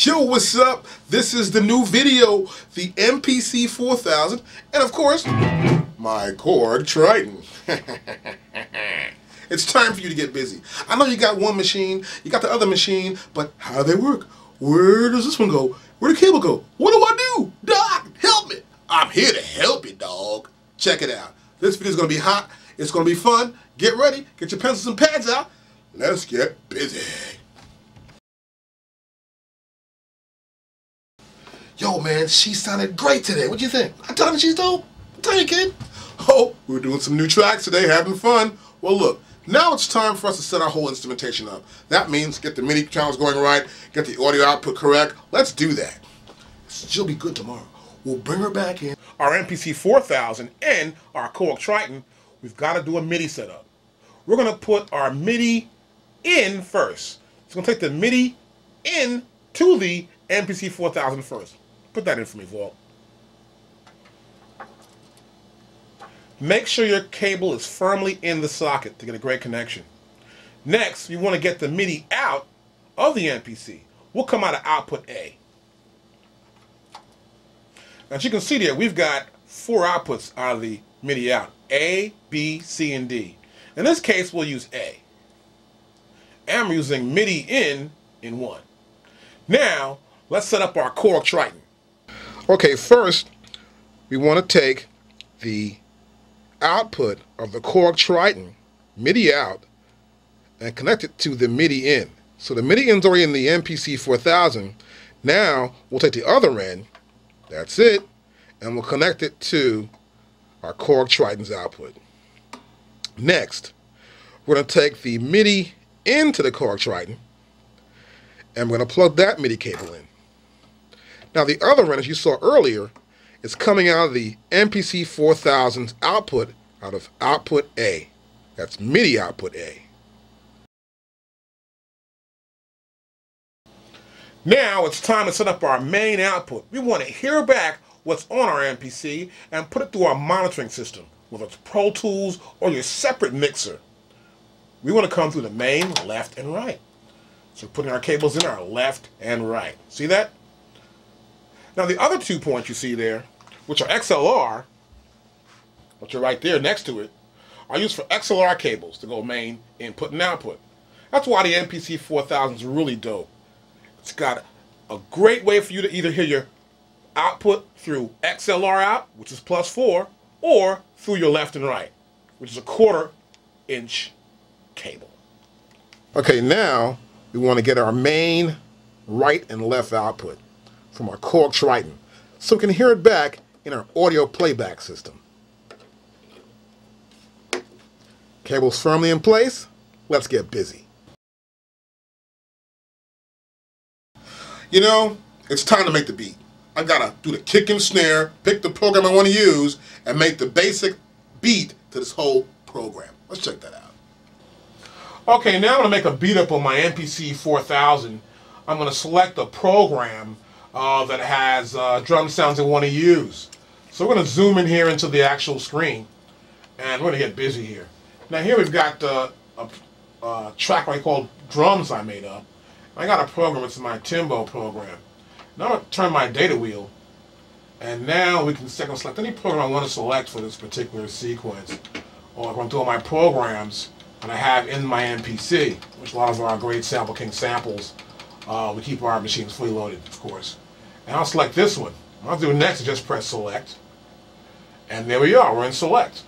Yo, what's up? This is the new video, the MPC4000, and of course, my Korg Triton. It's time for you to get busy. I know you got one machine, you got the other machine, but how do they work? Where does this one go? Where the cable go? What do I do? Doc, help me. I'm here to help you, dog. Check it out. This video is going to be hot. It's going to be fun. Get ready. Get your pencils and pads out. Let's get busy. Yo, man, she sounded great today. What do you think? I told her she's dope. I'm telling you, kid. Oh, we're doing some new tracks today, having fun. Well, look, now it's time for us to set our whole instrumentation up. That means get the MIDI channels going right, get the audio output correct. Let's do that. She'll be good tomorrow. We'll bring her back in. Our MPC4000 and our Korg Triton, we've got to do a MIDI setup. We're going to put our MIDI in first. So we're going to take the MIDI in to the MPC4000 first. Put that in for me, Vault. Make sure your cable is firmly in the socket to get a great connection. Next, you want to get the MIDI out of the MPC. We'll come out of output A. Now, as you can see there, we've got 4 outputs out of the MIDI out. A, B, C, and D. In this case, we'll use A. And we're using MIDI in 1. Now, let's set up our Korg Triton. Okay, first, we want to take the output of the Korg Triton, MIDI out, and connect it to the MIDI in. So the MIDI in's already in the MPC4000. Now, we'll take the other end, that's it, and we'll connect it to our Korg Triton's output. Next, we're going to take the MIDI into the Korg Triton, and we're going to plug that MIDI cable in. Now the other end, as you saw earlier, is coming out of the MPC4000's output, out of output A. That's MIDI output A. Now it's time to set up our main output. We want to hear back what's on our MPC and put it through our monitoring system, whether it's Pro Tools or your separate mixer. We want to come through the main left and right. So we're putting our cables in our left and right. See that? Now the other 2 points you see there, which are XLR, which are right there next to it, are used for XLR cables to go main, input, and output. That's why the MPC4000 is really dope. It's got a great way for you to either hear your output through XLR out, which is +4, or through your left and right, which is a 1/4 inch cable. Okay, now we want to get our main right and left output from our Korg Triton, so we can hear it back in our audio playback system. Cables firmly in place, let's get busy. You know, it's time to make the beat. I gotta do the kick and snare, pick the program I want to use, and make the basic beat to this whole program. Let's check that out. Okay, now I'm gonna make a beat up on my MPC4000. I'm gonna select a program that has drum sounds I want to use. So we're going to zoom in here into the actual screen, and we're going to get busy here. Now here we've got a track I call Drums I made up. I got a program, it's my Timbo program. Now I'm going to turn my data wheel, and now we can select any program I want to select for this particular sequence. Or I'm going to do all my programs that I have in my MPC, which a lot of our great Sample King samples. We keep our machines fully loaded, of course. And I'll select this one. What I'll do next is just press select. And there we are, we're in select.